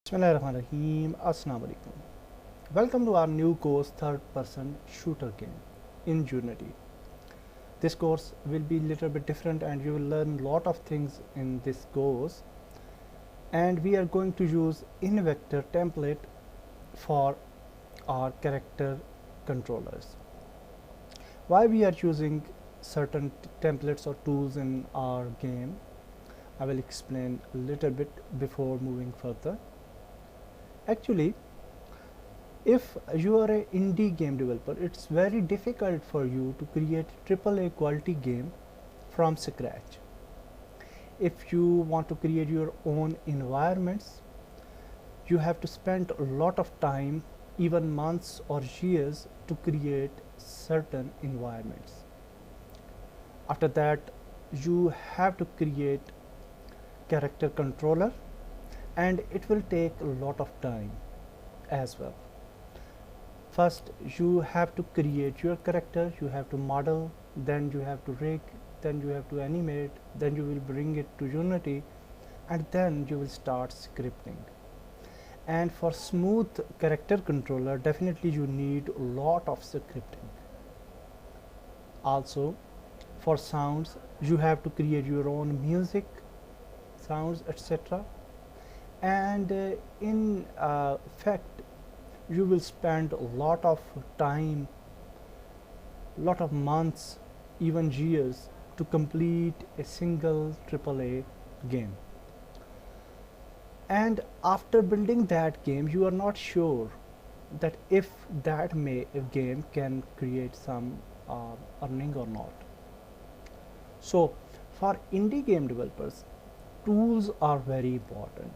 Bismillahirrahmanirrahim. Assalamu alaikum. Welcome to our new course, third person shooter game in Unity. This course will be a little bit different and you will learn a lot of things in this course, and we are going to use Invector template for our character controllers. Why we are using certain templates or tools in our game, I will explain a little bit before moving further. Actually, if you are an indie game developer, it's very difficult for you to create AAA quality game from scratch. If you want to create your own environments, you have to spend a lot of time, even months or years, to create certain environments. After that, you have to create character controller, and it will take a lot of time as well. First, you have to create your character, you have to model, then you have to rig, then you have to animate, then you will bring it to Unity, and then you will start scripting. And for smooth character controller, definitely you need a lot of scripting. Also, for sounds, you have to create your own music, sounds, etc. And in fact, you will spend a lot of time, lot of months, even years to complete a single AAA game. And after building that game, you are not sure that if that game can create some earning or not. So for indie game developers, tools are very important.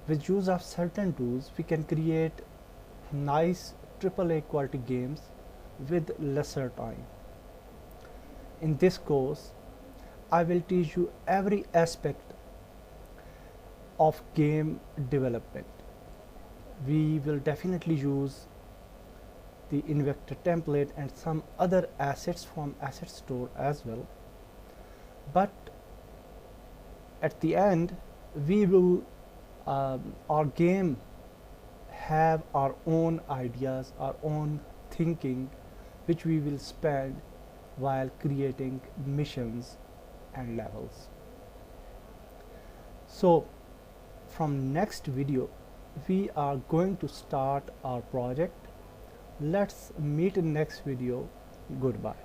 With use of certain tools, we can create nice AAA quality games with lesser time. In this course, I will teach you every aspect of game development. We will definitely use the Invector template and some other assets from asset store as well. But at the end, we will our game have our own ideas, our own thinking, which we will spend while creating missions and levels. So from next video, we are going to start our project. Let's meet in next video. Goodbye.